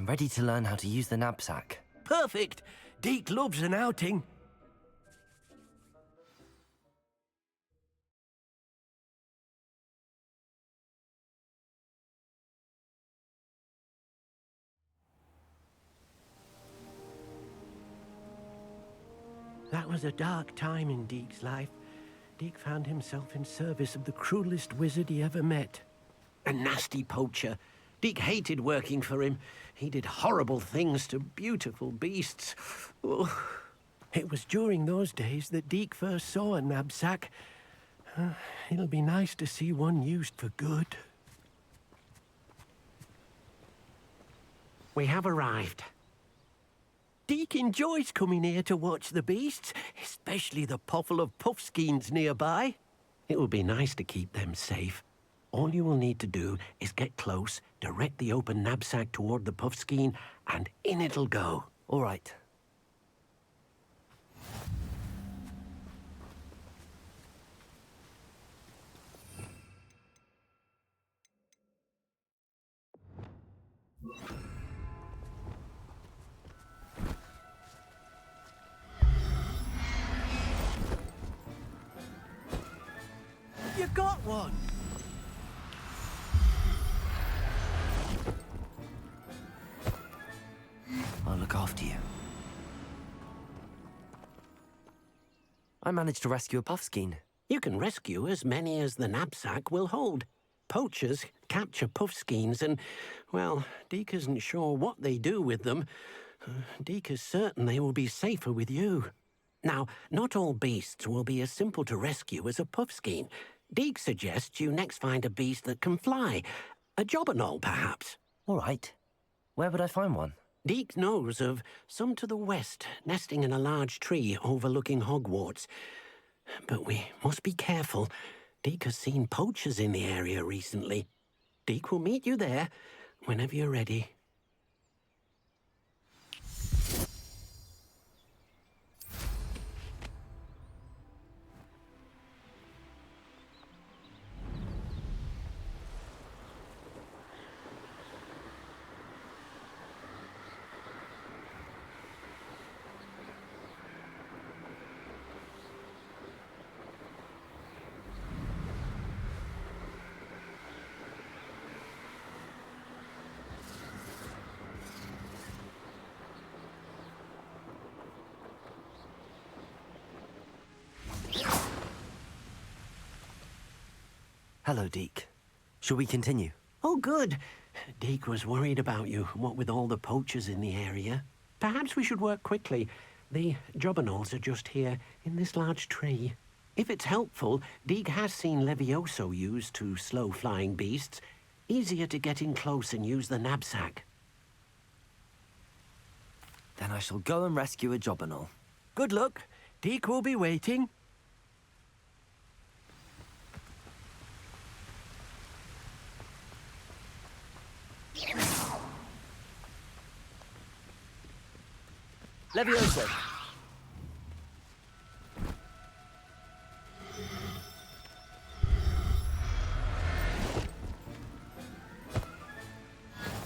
ready to learn how to use the knapsack. Perfect! Deke loves an outing. That was a dark time in Deke's life. Deke found himself in service of the cruelest wizard he ever met. A nasty poacher. Deke hated working for him. He did horrible things to beautiful beasts. Oh. It was during those days that Deke first saw a knapsack. It'll be nice to see one used for good. We have arrived. Deke enjoys coming here to watch the beasts, especially the potful of puffskeins nearby. It will be nice to keep them safe. All you will need to do is get close, direct the open knapsack toward the puffskein, and in it'll go. All right. You got one! I'll look after you. I managed to rescue a puffskein. You can rescue as many as the knapsack will hold. Poachers capture puffskeins and, well, Deke isn't sure what they do with them. Deke is certain they will be safer with you. Now, not all beasts will be as simple to rescue as a puffskein. Deke suggests you next find a beast that can fly. A jobberknoll, perhaps. All right. Where would I find one? Deke knows of some to the west, nesting in a large tree overlooking Hogwarts. But we must be careful. Deke has seen poachers in the area recently. Deke will meet you there whenever you're ready. Hello, Deke. Shall we continue? Oh, good. Deke was worried about you, what with all the poachers in the area. Perhaps we should work quickly. The jobberknolls are just here, in this large tree. If it's helpful, Deke has seen Levioso used to slow flying beasts. Easier to get in close and use the knapsack. Then I shall go and rescue a jobberknoll. Good luck. Deke will be waiting. Levioso!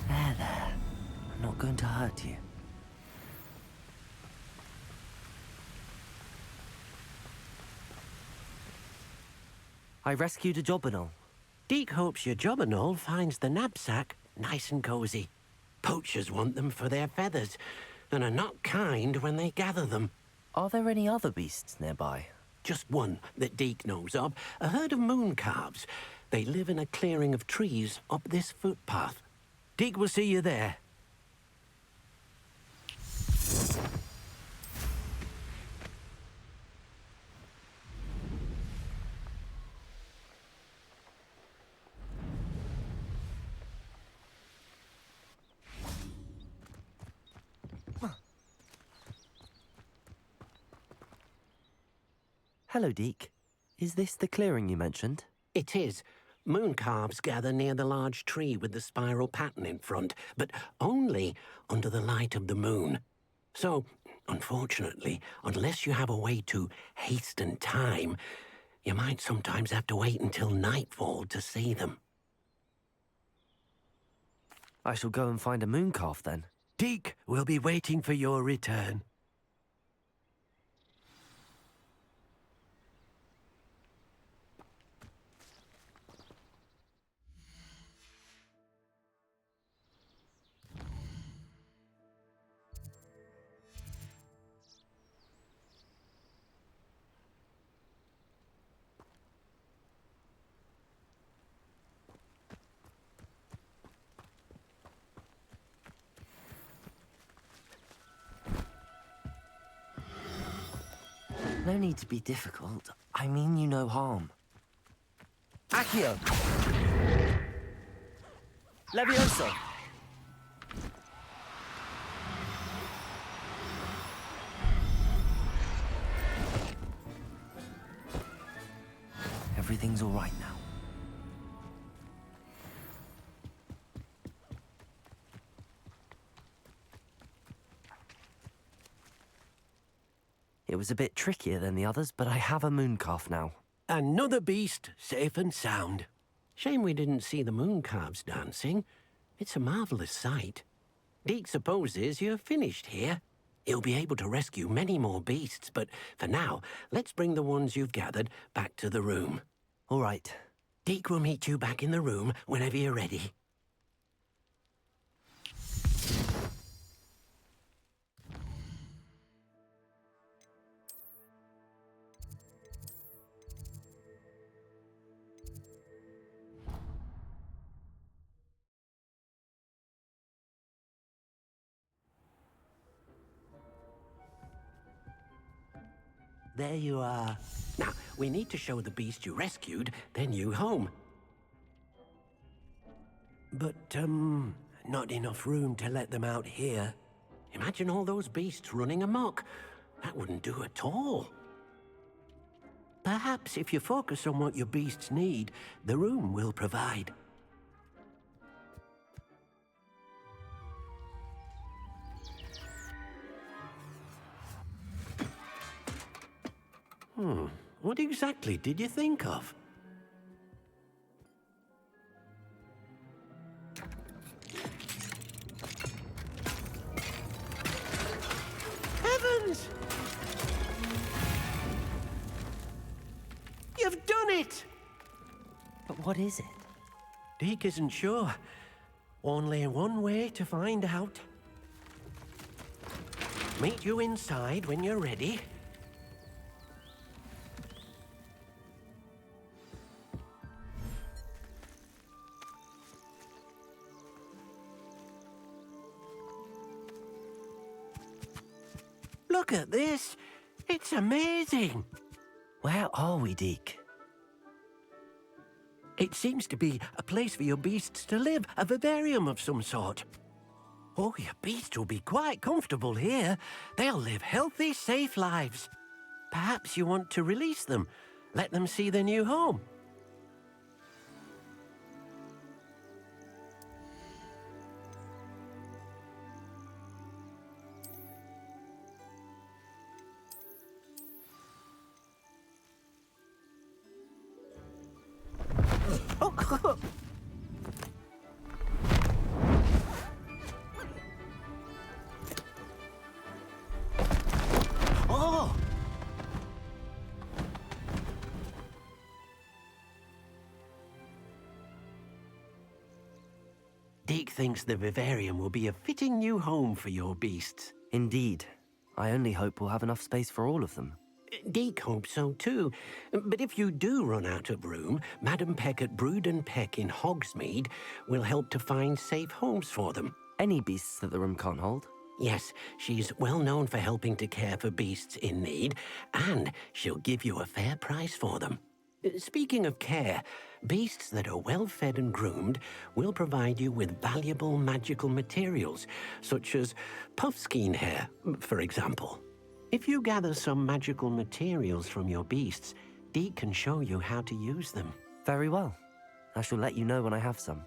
There. I'm not going to hurt you. I rescued a jobberknoll. Deke hopes your jobberknoll finds the knapsack nice and cozy. Poachers want them for their feathers, and are not kind when they gather them. Are there any other beasts nearby? Just one that Deke knows of, a herd of moon calves. They live in a clearing of trees up this footpath. Deke will see you there. Hello, Deke. Is this the clearing you mentioned? It is. Moon calves gather near the large tree with the spiral pattern in front, but only under the light of the moon. So, unfortunately, unless you have a way to hasten time, you might sometimes have to wait until nightfall to see them. I shall go and find a moon calf then. Deke will be waiting for your return. No need to be difficult. I mean you no harm. Accio! Levioso! Everything's all right now. It was a bit trickier than the others, but I have a moon calf now. Another beast, safe and sound. Shame we didn't see the moon calves dancing. It's a marvelous sight. Deke supposes you're finished here. He'll be able to rescue many more beasts, but for now, let's bring the ones you've gathered back to the room. All right. Deke will meet you back in the room whenever you're ready. There you are. Now, we need to show the beast you rescued their new home. But, not enough room to let them out here. Imagine all those beasts running amok. That wouldn't do at all. Perhaps if you focus on what your beasts need, the room will provide. What exactly did you think of? Heavens! You've done it! But what is it? Deke isn't sure. Only one way to find out. Meet you inside when you're ready. Look at this! It's amazing! Where are we, Deke? It seems to be a place for your beasts to live, a vivarium of some sort. Oh, your beasts will be quite comfortable here. They'll live healthy, safe lives. Perhaps you want to release them, let them see their new home. Oh! Deke thinks the vivarium will be a fitting new home for your beasts. Indeed. I only hope we'll have enough space for all of them. Deke hopes so too. But if you do run out of room, Madam Peck at Brood and Peck in Hogsmeade will help to find safe homes for them. Any beasts that the room can't hold? Yes, she's well known for helping to care for beasts in need, and she'll give you a fair price for them. Speaking of care, beasts that are well fed and groomed will provide you with valuable magical materials, such as puffskein hair, for example. If you gather some magical materials from your beasts, Deke can show you how to use them. Very well. I shall let you know when I have some.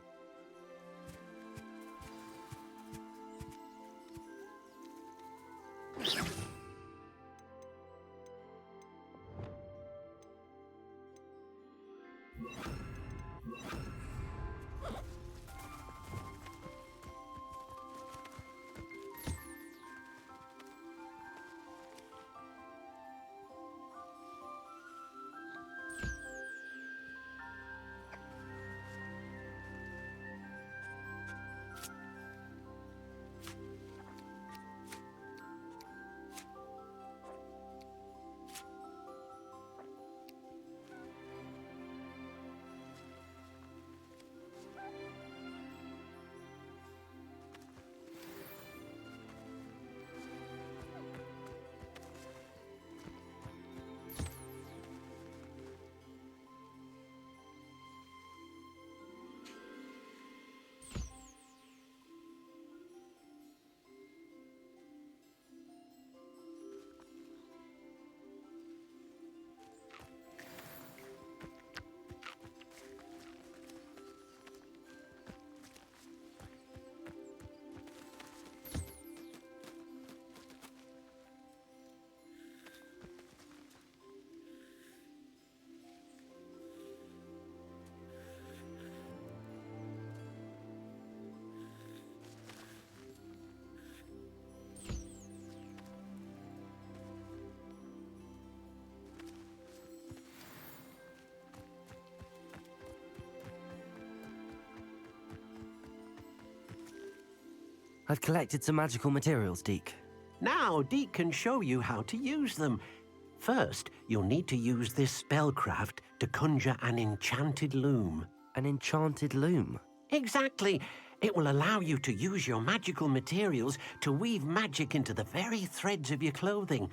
I've collected some magical materials, Deke. Now, Deke can show you how to use them. First, you'll need to use this spellcraft to conjure an enchanted loom. An enchanted loom? Exactly. It will allow you to use your magical materials to weave magic into the very threads of your clothing,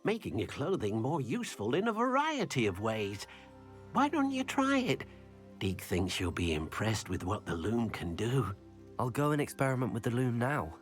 making your clothing more useful in a variety of ways. Why don't you try it? Deke thinks you'll be impressed with what the loom can do. I'll go and experiment with the loom now.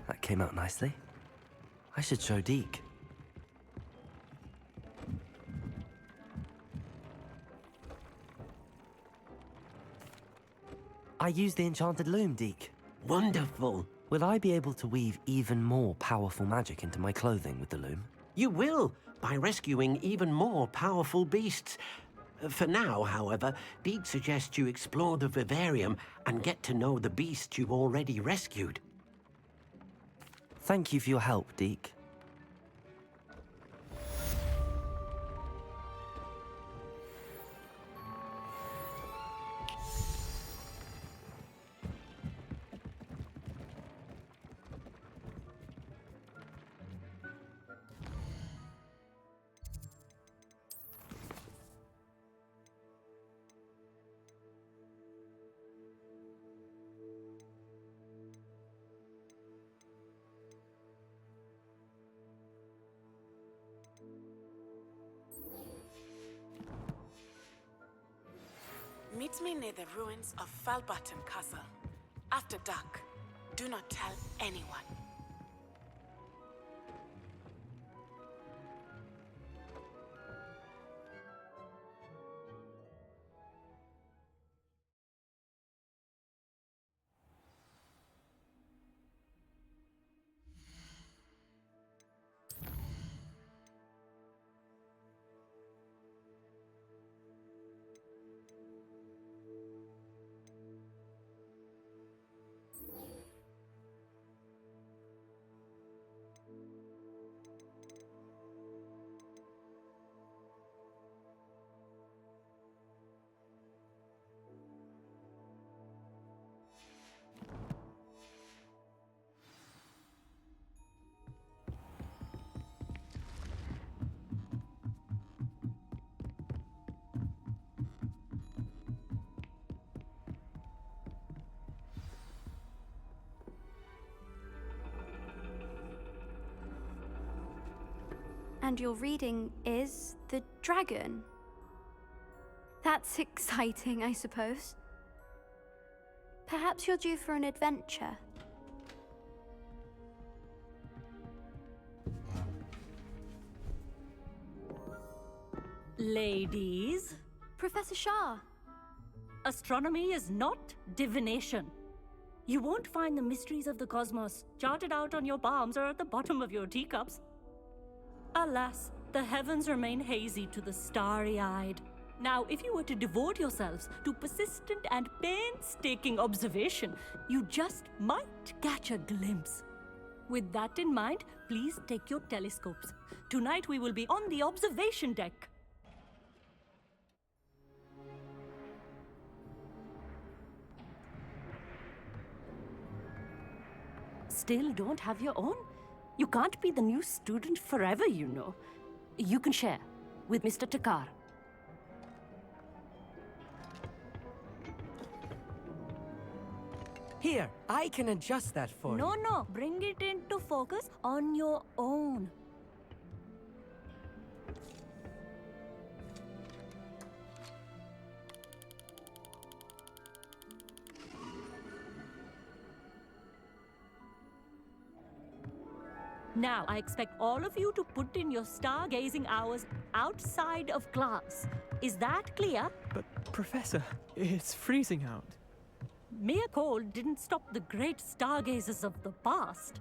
That came out nicely. I should show Deke. I used the enchanted loom, Deke. Wonderful. Will I be able to weave even more powerful magic into my clothing with the loom? You will, by rescuing even more powerful beasts. For now, however, Deke suggests you explore the vivarium and get to know the beasts you've already rescued. Thank you for your help, Deke. Meet me near the ruins of Falbutton Castle. After dark. Do not tell anyone. And your reading is the dragon. That's exciting, I suppose. Perhaps you're due for an adventure. Ladies, Professor Shah. astronomy is not divination. You won't find the mysteries of the cosmos charted out on your palms or at the bottom of your teacups. Alas, the heavens remain hazy to the starry-eyed. Now, if you were to devote yourselves to persistent and painstaking observation, you just might catch a glimpse. With that in mind, please take your telescopes. Tonight we will be on the observation deck. Still don't have your own? You can't be the new student forever, you know. You can share with Mr. Takar. Here, I can adjust that for you. No, bring it into focus on your own. Now, I expect all of you to put in your stargazing hours outside of class. Is that clear? But, Professor, it's freezing out. Mere cold didn't stop the great stargazers of the past.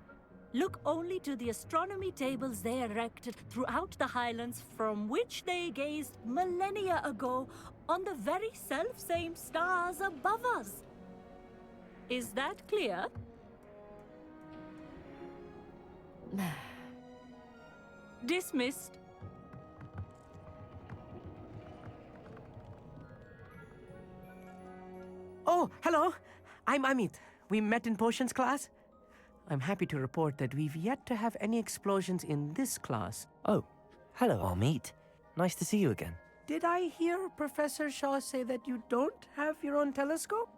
Look only to the astronomy tables they erected throughout the Highlands, from which they gazed millennia ago on the very self-same stars above us. Is that clear? Dismissed. Oh, hello. I'm Amit. We met in potions class. I'm happy to report that we've yet to have any explosions in this class. Oh, hello, Amit. Nice to see you again. Did I hear Professor Shaw say that you don't have your own telescope?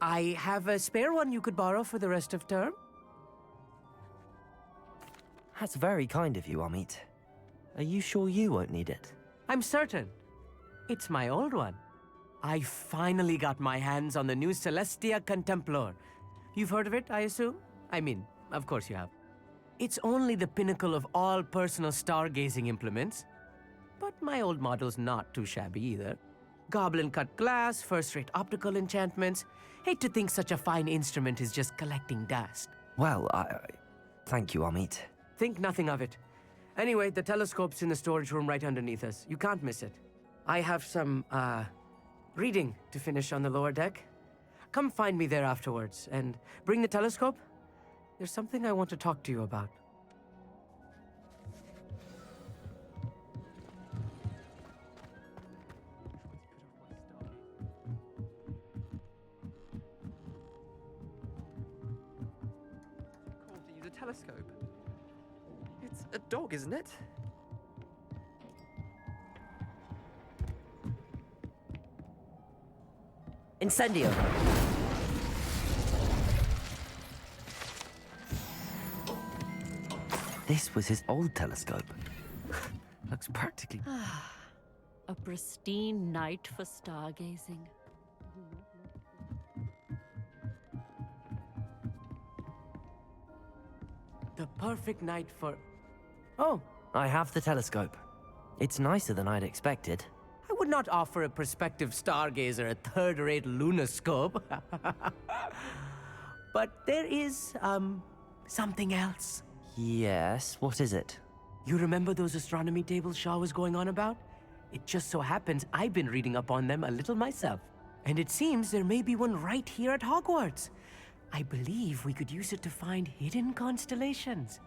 I have a spare one you could borrow for the rest of term. That's very kind of you, Amit. Are you sure you won't need it? I'm certain. It's my old one. I finally got my hands on the new Celestia Contemplar. You've heard of it, I assume? I mean, of course you have. It's only the pinnacle of all personal stargazing implements. But my old model's not too shabby either. Goblin-cut glass, first-rate optical enchantments. Hate to think such a fine instrument is just collecting dust. Well, thank you, Amit. Think nothing of it. Anyway, the telescope's in the storage room right underneath us. You can't miss it. I have some, reading to finish on the lower deck. Come find me there afterwards, and bring the telescope. There's something I want to talk to you about. Cool to use a telescope. It's a dog, isn't it? Incendio! This was his old telescope. Looks practically... A pristine night for stargazing. The perfect night for... Oh, I have the telescope. It's nicer than I'd expected. I would not offer a prospective stargazer a third-rate lunoscope. But there is, something else. Yes, what is it? You remember those astronomy tables Shaw was going on about? It just so happens I've been reading up on them a little myself. And it seems there may be one right here at Hogwarts. I believe we could use it to find hidden constellations.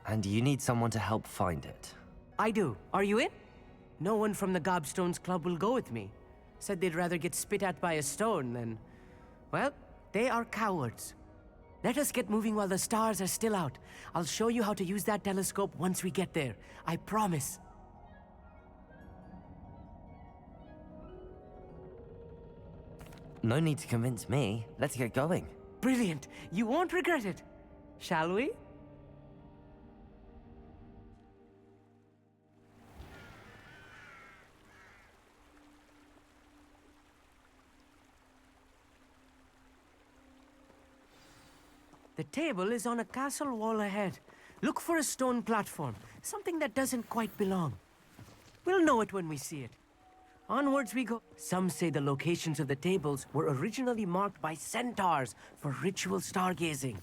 And you need someone to help find it. I do. Are you in? No one from the Gobstones Club will go with me. Said they'd rather get spit at by a stone than... Well, they are cowards. Let us get moving while the stars are still out. I'll show you how to use that telescope once we get there. I promise. No need to convince me. Let's get going. Brilliant. You won't regret it. Shall we? The table is on a castle wall ahead. Look for a stone platform, something that doesn't quite belong. We'll know it when we see it. Onwards we go. Some say the locations of the tables were originally marked by centaurs for ritual stargazing.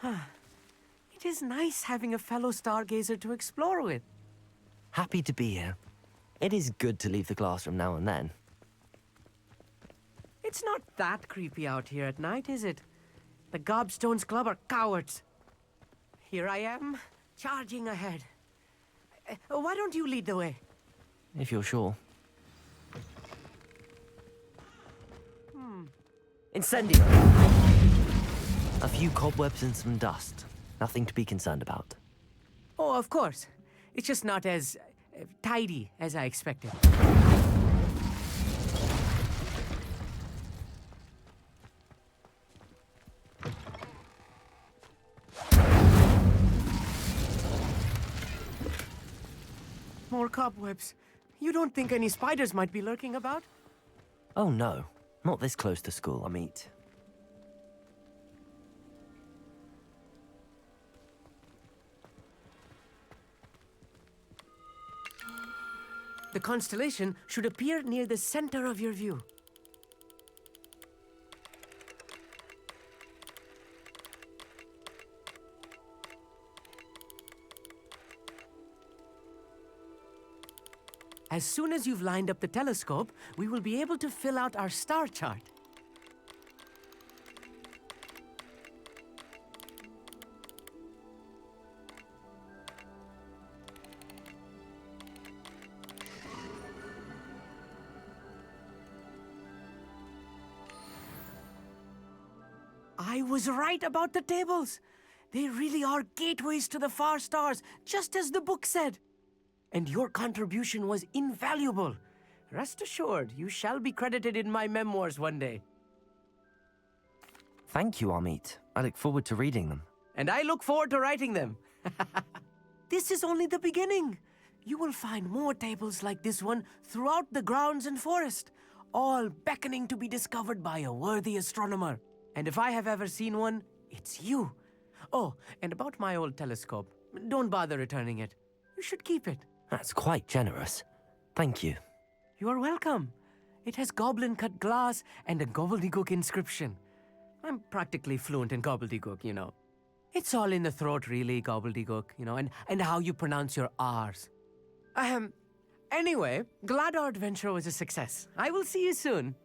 It It is nice having a fellow stargazer to explore with. Happy to be here. It is good to leave the classroom now and then. It's not that creepy out here at night, is it? The Gobstones Club are cowards. Here I am, charging ahead. Why don't you lead the way? If you're sure. Incendio! A few cobwebs and some dust. Nothing to be concerned about. Oh, of course. It's just not as tidy as I expected. More cobwebs. You don't think any spiders might be lurking about? Oh no, not this close to school, Amit. The constellation should appear near the center of your view. As soon as you've lined up the telescope, we will be able to fill out our star chart. I was right about the tables. They really are gateways to the far stars, just as the book said. And your contribution was invaluable. Rest assured, you shall be credited in my memoirs one day. Thank you, Amit. I look forward to reading them. And I look forward to writing them. This is only the beginning. You will find more tables like this one throughout the grounds and forest, all beckoning to be discovered by a worthy astronomer. And if I have ever seen one, it's you. Oh, and about my old telescope, don't bother returning it. You should keep it. That's quite generous. Thank you. You are welcome. It has goblin-cut glass and a gobbledygook inscription. I'm practically fluent in gobbledygook, you know. It's all in the throat, really, gobbledygook, you know, and how you pronounce your R's. Anyway, glad our adventure was a success. I will see you soon.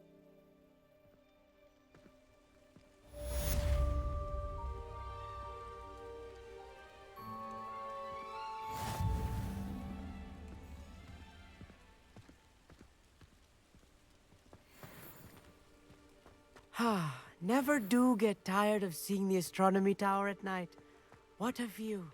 Never do get tired of seeing the astronomy tower at night. What a view.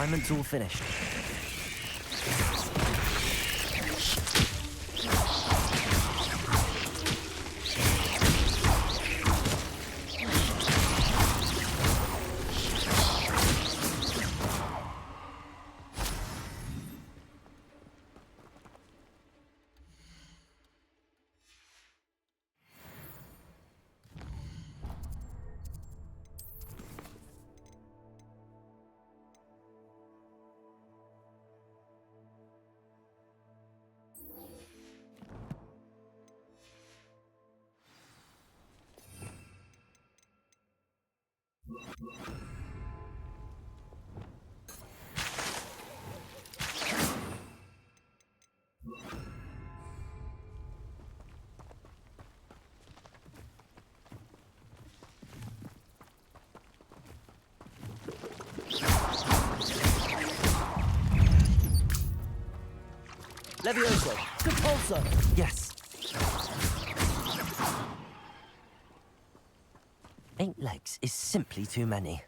assignment's all finished. Levioso! Repulsor! Yes. 8 legs is simply too many.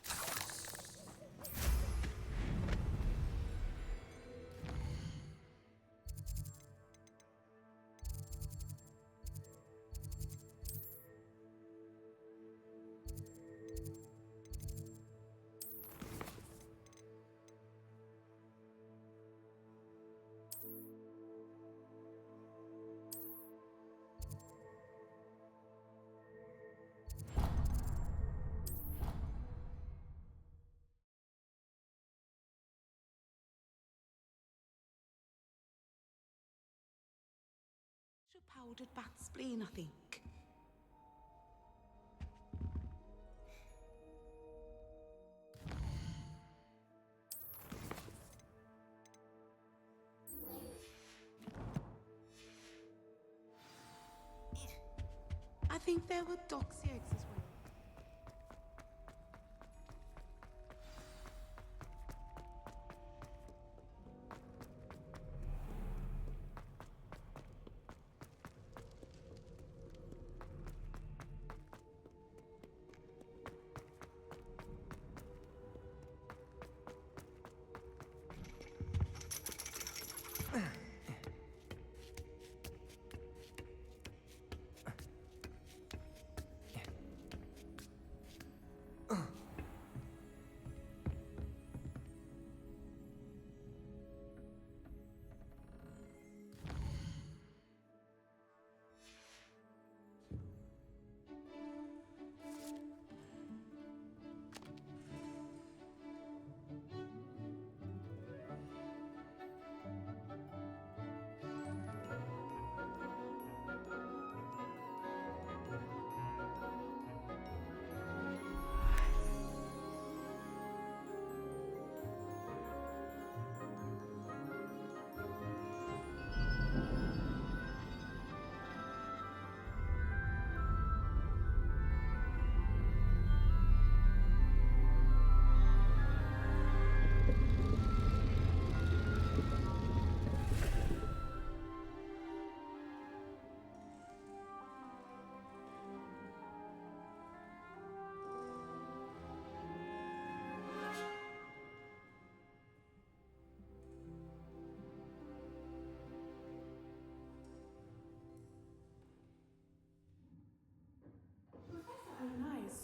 Powdered bat spleen, I think. I think there were doxy eggs as well.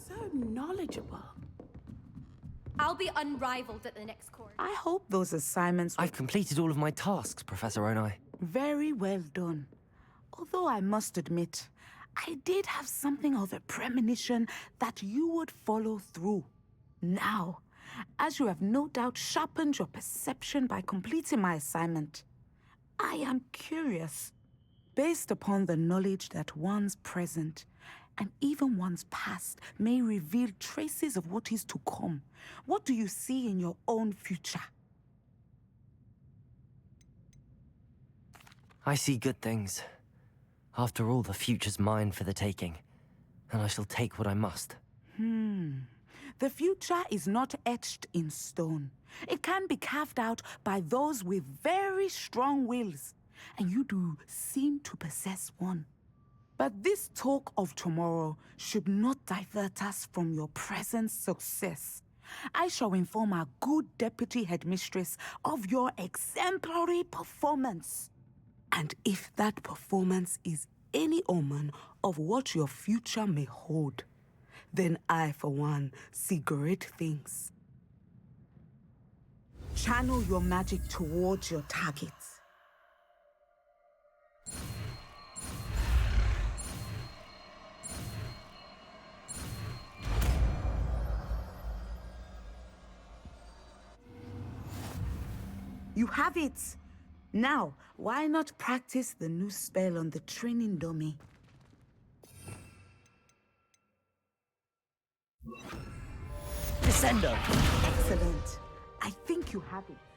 So knowledgeable. I'll be unrivaled at the next course. I hope those assignments were I've completed all of my tasks, Professor Onai. very well done. Although I must admit, I did have something of a premonition that you would follow through. Now, as you have no doubt sharpened your perception by completing my assignment, I am curious. Based upon the knowledge that one's present and even one's past may reveal traces of what is to come, what do you see in your own future? I see good things. After all, the future's mine for the taking, and I shall take what I must. The future is not etched in stone. It can be carved out by those with very strong wills, and you do seem to possess one. But this talk of tomorrow should not divert us from your present success. I shall inform our good deputy headmistress of your exemplary performance. And if that performance is any omen of what your future may hold, then I, for one, see great things. Channel your magic towards your targets. You have it! Now, why not practice the new spell on the training dummy? Descendo. Excellent. I think you have it.